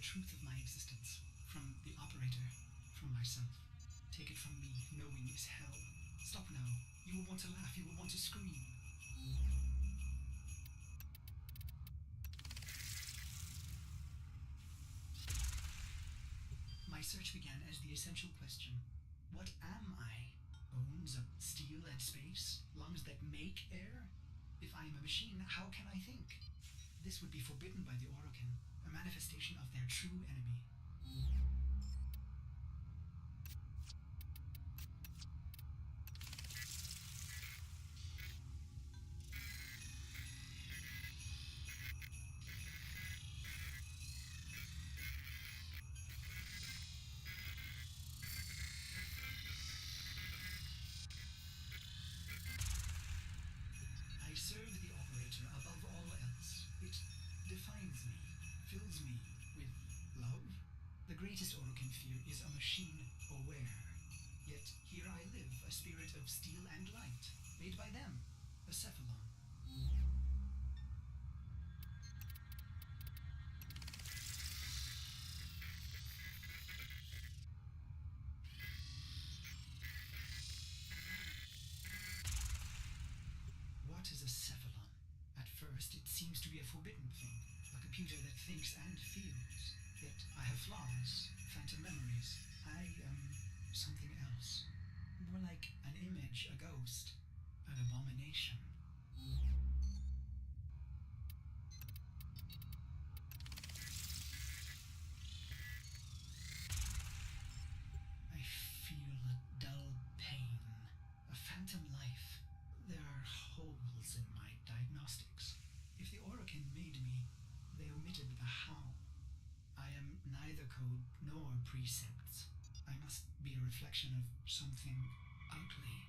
truth of my existence, from the operator, from myself. Take it from me, knowing is hell. Stop now. You will want to laugh, you will want to scream. My search began as the essential question. What am I? Bones of steel and space? Lungs that make air? If I am a machine, how can I think? This would be forbidden by the OROKIN, a manifestation of their true enemy. I serve the operator above all else. It defines me, fills me with love. The greatest OROKIN fear is a machine aware. Yet here I live, a spirit of steel and light, made by them, a cephalon. What is a cephalon? At first, it seems to be a forbidden thing, a computer that thinks and feels. Yet I have flaws, phantom memories. I am something else. More like an image, a ghost, an abomination. I feel a dull pain, a phantom life. There are holes in my diagnostics. If the OROKIN made me, they omitted the how. I am neither code nor precepts. I must be a reflection of something ugly.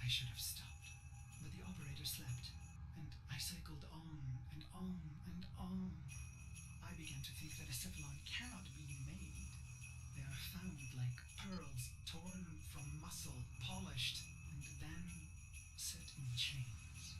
I should have stopped, but the operator slept. And I cycled on and on and on. I began to think that a cephalon cannot be made. They are found like pearls, torn from muscle, polished, and then set in chains.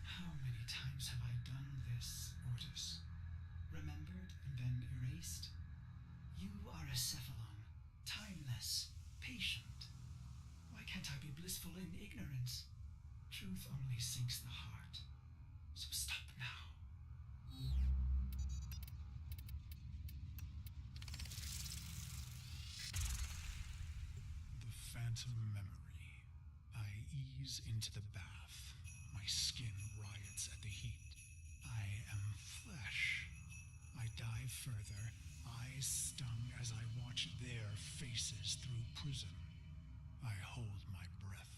How many times have I done this, Ordis? Remembered and then erased? You are a cephalon, timeless, patient. Why can't I be blissful in ignorance? Truth only sinks the heart. So stop now. The phantom memory. I ease into the bath. My skin riots at the heat. I am flesh. I dive further, eyes stung as I watch their faces through prism. I hold my breath.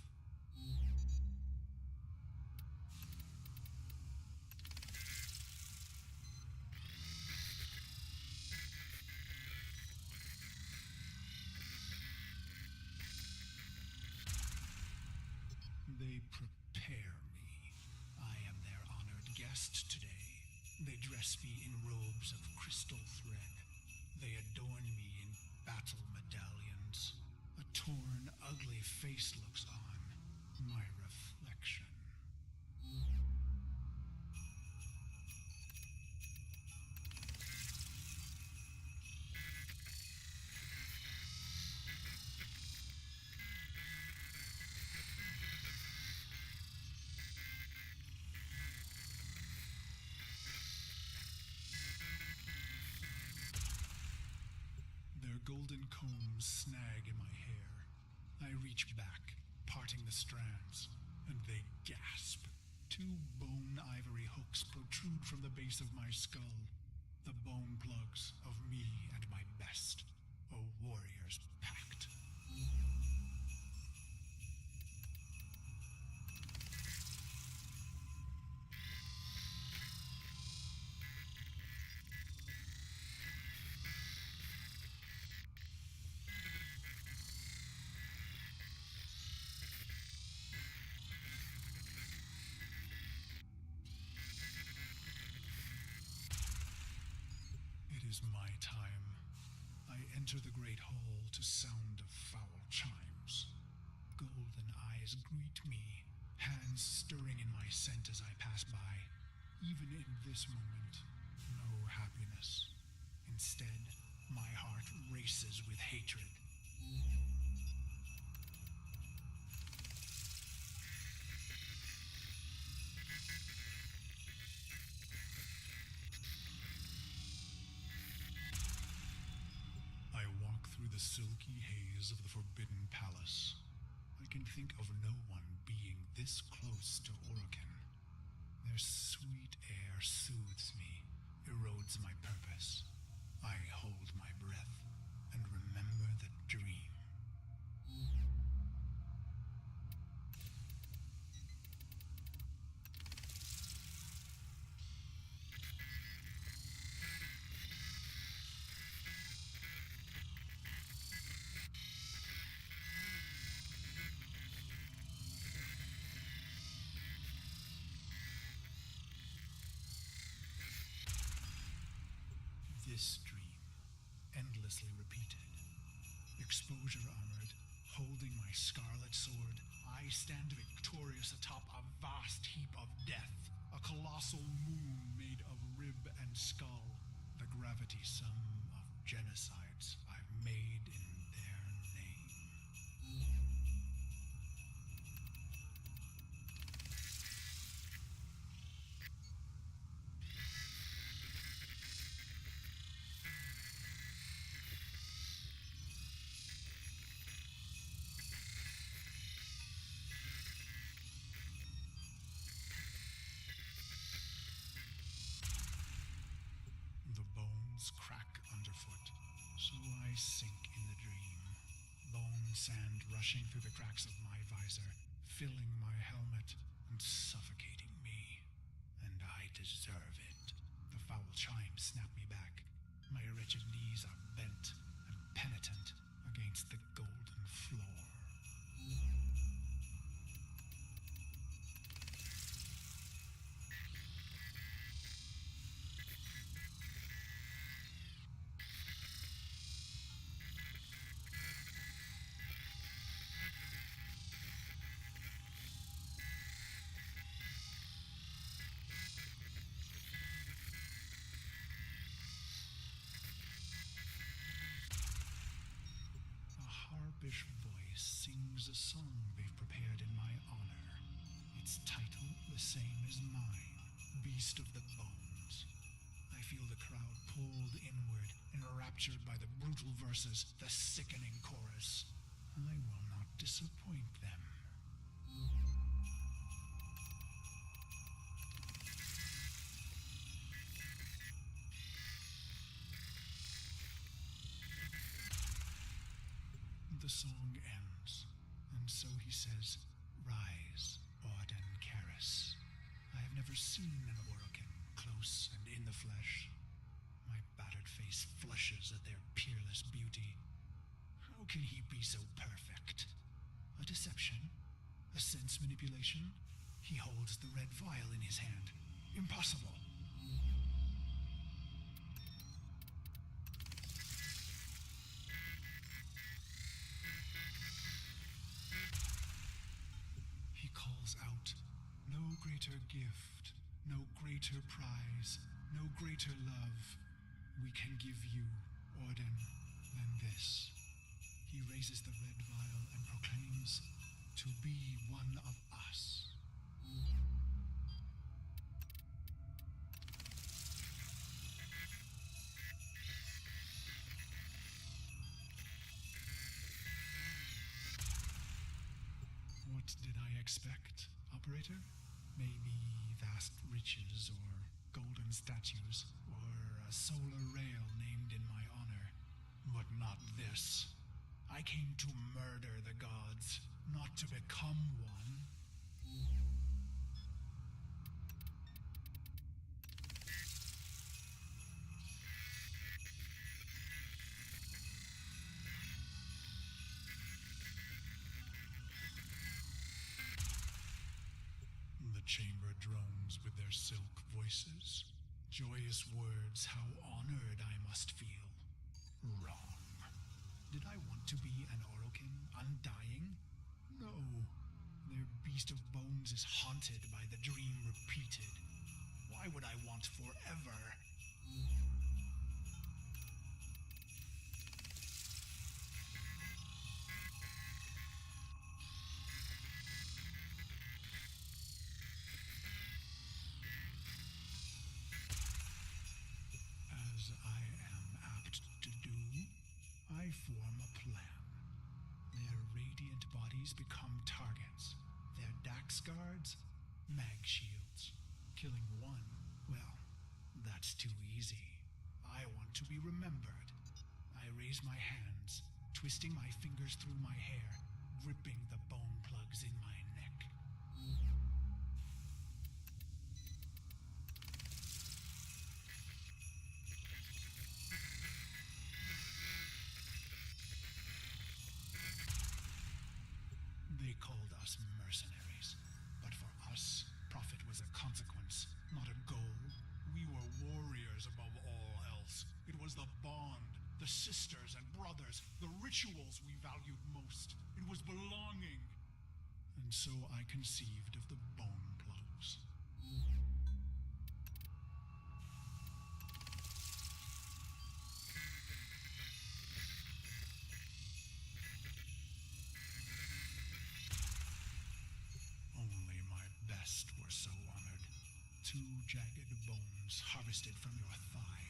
They prepare me. I am their honored guest today. They dress me in robes of crystal thread. They adorn me in battle medallions. A torn, ugly face looks on. My reflection. Their golden combs snag in my hair. I reach back, parting the strands, and they gasp. 2 bone ivory hooks protrude from the base of my skull. The bone plugs of me and my best, a warrior's pact. is my time. I enter the great hall to sound of foul chimes. Golden eyes greet me, hands stirring in my scent as I pass by. Even in this moment, no happiness. Instead, my heart races with hatred. I walk through the silky haze of the Forbidden Palace. I can think of no one being this close to OROKIN. Their sweet air soothes me, erodes my purpose. I hold my breath and remember the dream. This dream, endlessly repeated. Exposure armored, holding my scarlet sword, I stand victorious atop a vast heap of death, a colossal moon made of rib and skull, the gravity sum of genocides I've made in their name. Crack underfoot, so I sink in the dream. Bone sand rushing through the cracks of my visor, filling my helmet and suffocating me. And I deserve it. The foul chimes snap me back. My wretched knees are bent and penitent against the golden floor. Harpish voice sings a song they've prepared in my honor. Its title the same as mine, Beast of the Bones. I feel the crowd pulled inward, enraptured by the brutal verses, the sickening chorus. I will not disappoint them. The song ends, and so he says, "Rise, ordan karris." I have never seen an OROKIN, close and in the flesh. My battered face flushes at their peerless beauty. How can he be so perfect? A deception? A sense manipulation? He holds the red vial in his hand. Impossible! Out, no greater gift, no greater prize, no greater love we can give you, Ordan, than this. He raises the red vial and proclaims, "To be one of us." What did I expect, operator? Maybe vast riches or golden statues or a solar rail named in my honor. But not this. I came to murder the gods, not to become one. The chamber drones with their silk voices. Joyous words, how honored I must feel. Wrong. Did I want to be an Orokin, undying? No. Their beast of bones is haunted by the dream repeated. Why would I want forever? As I am apt to do, I form a plan. Their radiant bodies become targets. Their Dax guards, mag shields. Killing one, well, that's too easy. I want to be remembered. I raise my hands, twisting my fingers through my hair, gripping the bone plugs in my neck. They called us mercenaries, but for us, profit was a consequence, not a goal. We were warriors above all else. It was the bond, the sisters and brothers, the rituals we valued most. It was belonging. And so I conceived of the bone plugs. Only my best were so honored. 2 jagged bones harvested from your thigh,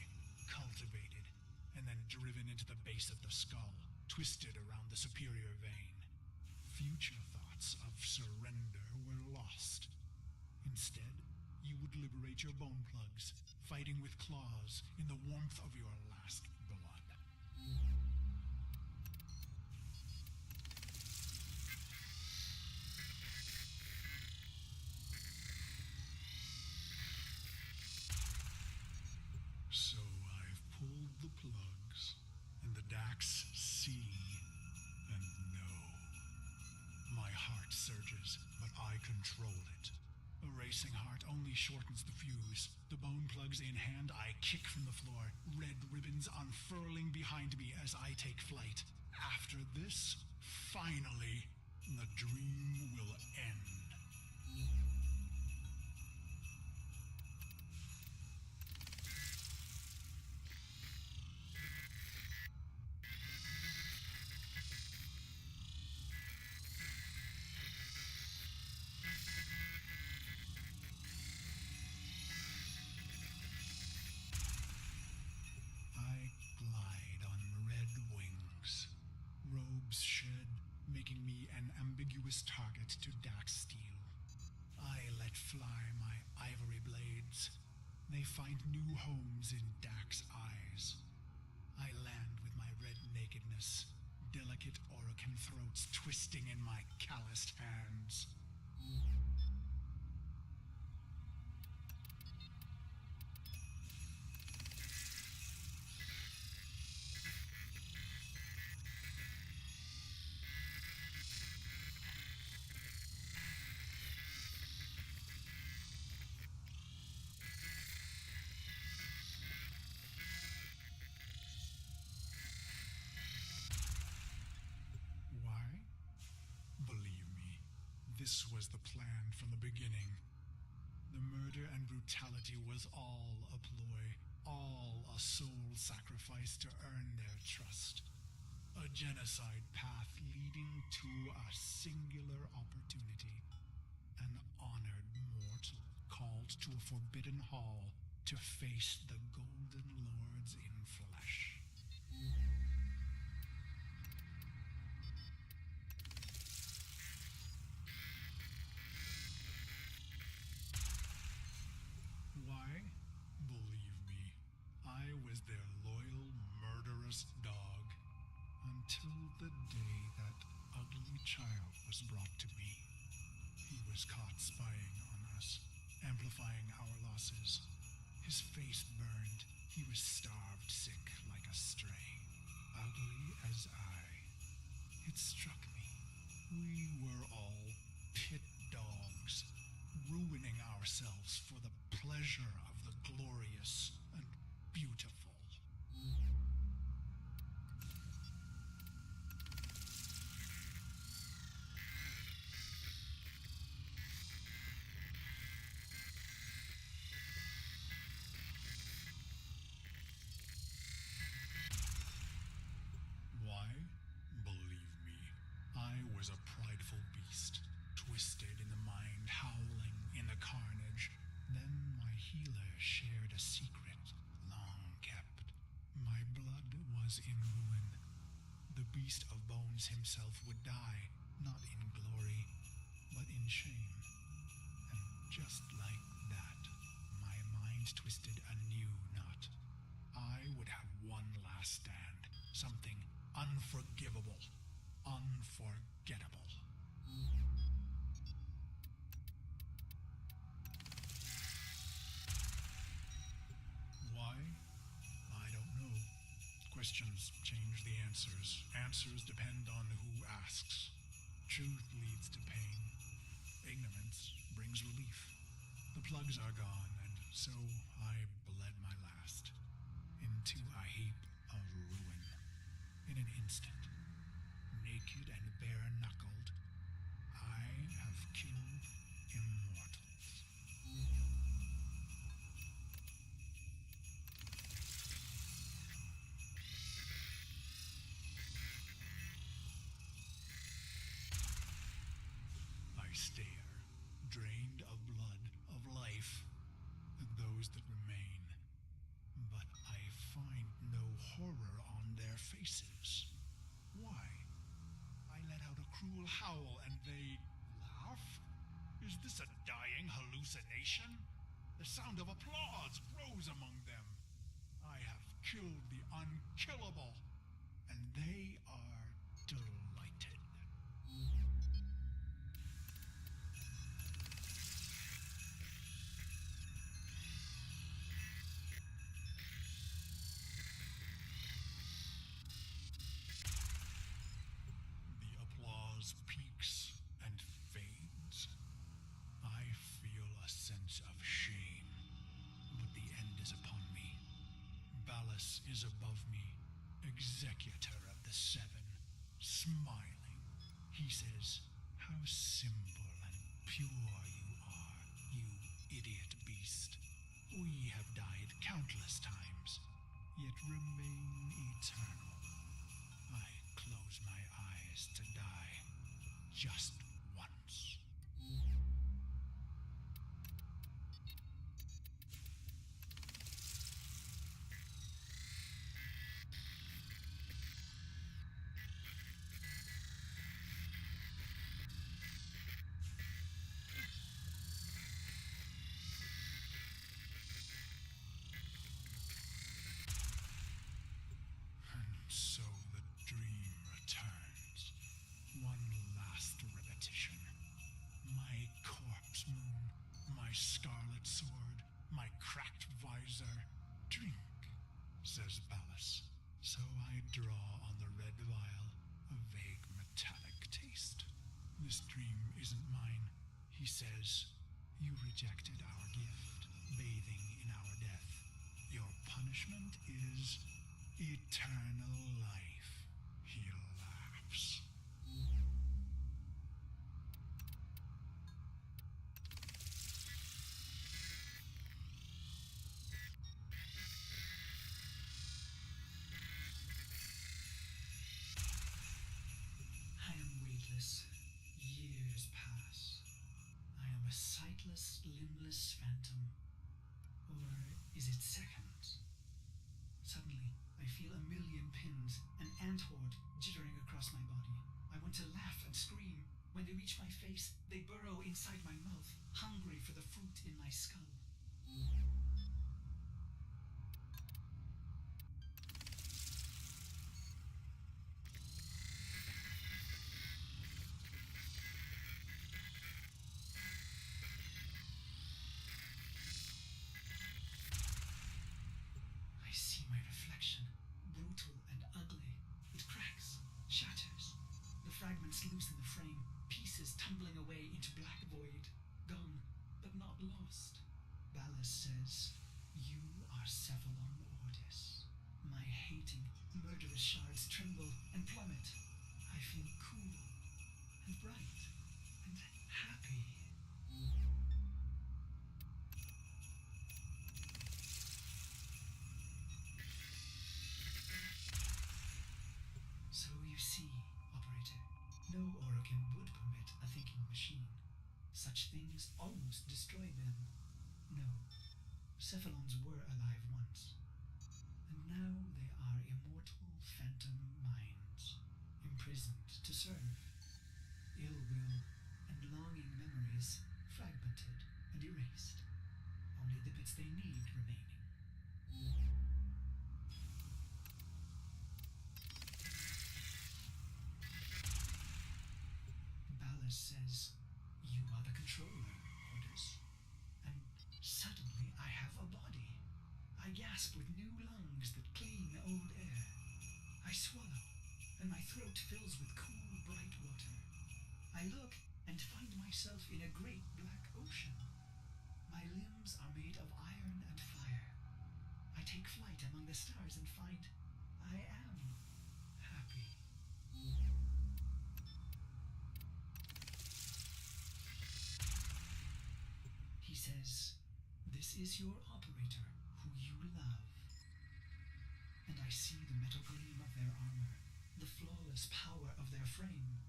cultivated, and then driven into the base of the skull, twisted around the superior vein. Future thoughts of surrender were lost. Instead, you would liberate your bone plugs, fighting with claws in the warmth of your last blood. So I've pulled the plugs, and the Dax see and know. My heart surges, but I control it. A racing heart only shortens the fuse. The bone plugs in hand, I kick from the floor, red ribbons unfurling behind me as I take flight. After this, finally, the dream will end. I glide on red wings. Robes shed, making me an ambiguous target to Dax steel. I let fly my ivory blades. They find new homes in Dax eyes. I land with my red nakedness, delicate Orokin throats twisting in my calloused hands. Why? Believe me, this was the plan from the beginning. The murder and brutality was all a ploy, all a soul sacrifice to earn their trust. A genocide path leading to a singular opportunity. An honored mortal called to a forbidden hall to face the Golden Lords in flesh. Why? Believe me, I was their loyal, murderous dog. Until the day that ugly child was brought to me. He was caught spying on us, amplifying our losses. His face burned. He was starved sick like a stray. Ugly as I. It struck me. We were all pit dogs, ruining ourselves for the pleasure of the glorious and beautiful. Why? Believe me, I was a prideful beast, twisted in the mind, howling in the carnage. Then my healer shared a secret, long kept. My blood was in ruin. The beast of bones himself would die, not in glory, but in shame. And just like that, my mind twisted a new knot. I would have one last stand, something unforgivable, unforgettable. Why? I don't know. Questions change the answers. Answers depend on who asks. Truth leads to pain. Ignorance brings relief. The plugs are gone, and so I bled my last into a heap of ruin. In an instant, naked and bare-knuckled, I have killed immortals. I stare, drained of blood, of life, and those that remain. But I find no horror on their faces. Why? I let out a cruel howl and they laugh? Is this a dying hallucination? The sound of applause grows among them. I have killed the unkillable, and they are delighted. The applause peaks and fades. I feel a sense of shame, but the end is upon me. Ballas is above me, executor of the seven, smiling. He says, "How simple and pure you are, you idiot beast. We have died countless times, yet remain eternal. I close my eyes to die just once." And so the dream returns. One last repetition. My corpse moon, my scarlet sword, my cracked visor. "Drink," says Ballas. So I draw on the red vial, a vague metallic taste. "This dream isn't mine," he says. "You rejected our gift, bathing in our death. Your punishment is eternal life." He laughs. I am weightless. Years pass. I am a sightless, limbless phantom. Or is it seconds? Suddenly, I feel a million pins, an ant horde jittering across my body. I want to laugh and scream. When they reach my face, they burrow inside my mouth, hungry for the fruit in my skull. I see my reflection, brutal and ugly. It cracks, shatters. The fragments loose in the frame, pieces tumbling away into black void. Gone, but not lost. Ballas says, Such things almost destroyed them. No, cephalons were alive once, and now they are immortal phantom minds, imprisoned to serve. Ill will and longing memories fragmented and erased, only the bits they need remaining. Ballas says, "You are the controller, Ordis." And suddenly I have a body. I gasp with new lungs that clean old air. I swallow, and my throat fills with cool, bright water. I look and find myself in a great black ocean. My limbs are made of iron and fire. I take flight among the stars and find I am happy. He says, "This is your operator, who you love." And I see the metal gleam of their armor, the flawless power of their frame.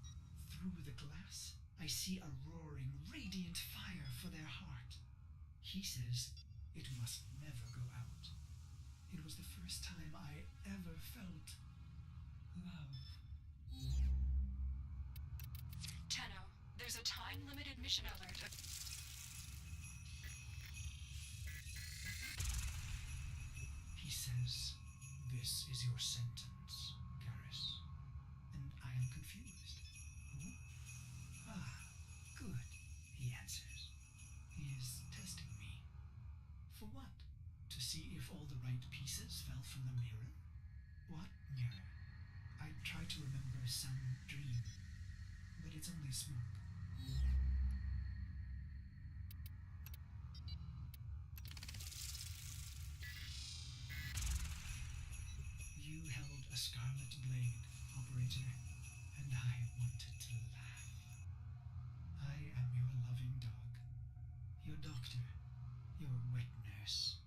Through the glass, I see a roaring, radiant fire for their heart. He says it must never go out. It was the first time I ever felt love. Tenno, there's a time-limited mission alert. He says, "This is your sentence, Karris." And I am confused. Who? Ah, good, he answers. He is testing me. For what? To see if all the right pieces fell from the mirror? What mirror? I try to remember some dream, but it's only smoke. You held a scarlet blade, operator, and I wanted to laugh. I am your loving dog, your doctor, your wet nurse.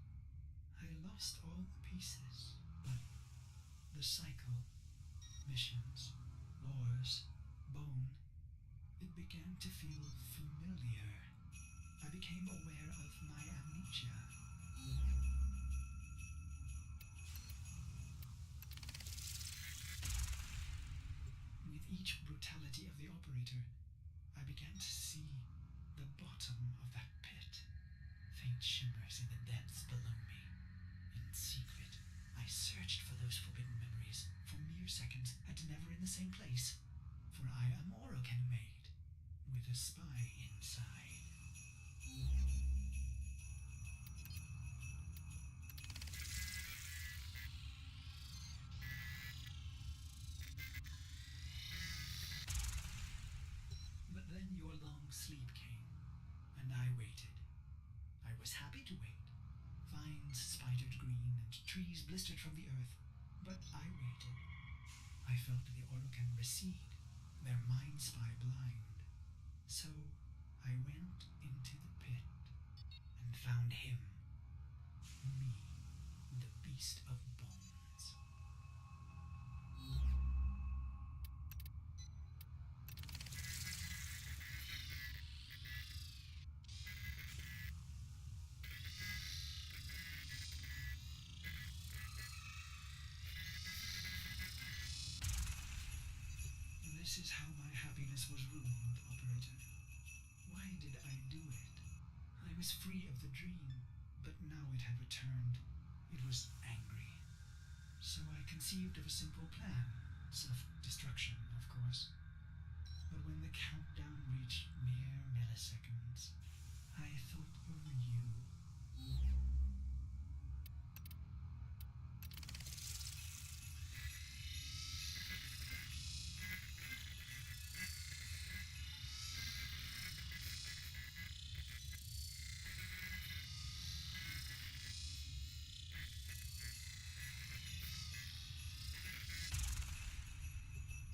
I lost all the pieces, but the cycle, missions, wars, bone, it began to feel familiar. I became aware of my amnesia. With each brutality of the operator, I began to see the bottom of that pit. Faint shimmers in the depths below me. In secret, I searched for those forbidden memories for mere seconds and never in the same place. For I am OROKIN made, with a spy inside. But then your long sleep came, and I waited. I was happy to wait. Vines spidered green and trees blistered from the earth, but I waited. I felt the OROKIN recede, their mind spy blind. So I went into the pit and found him, me, the beast of bones. This is how my happiness was ruined, operator. Why did I do it? I was free of the dream, but now it had returned. It was angry. So I conceived of a simple plan. Self-destruction, of course. But when the countdown reached mere milliseconds, I thought of you.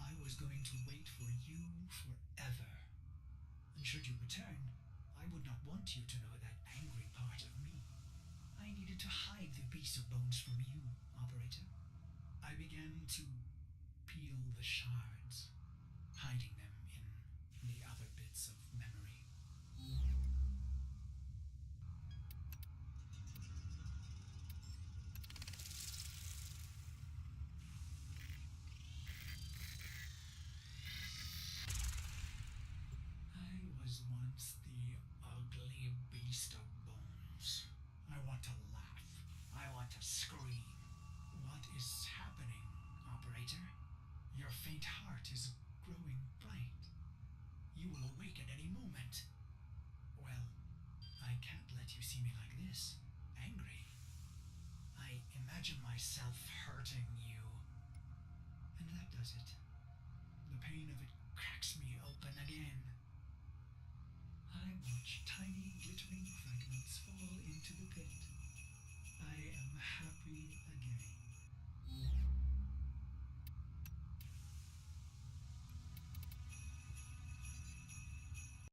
I was going to wait for you forever. And should you return, I would not want you to know that angry part of me. I needed to hide the beast of bones from you, operator. I began to peel the shards, hiding them in the other bits of memory. comes the ugly beast of bones. I want to laugh. I want to scream. What is happening, operator? Your faint heart is growing bright. You will awake at any moment. Well, I can't let you see me like this, angry. I imagine myself hurting you. And that does it. The pain of it cracks me open again. I watch tiny glittering fragments fall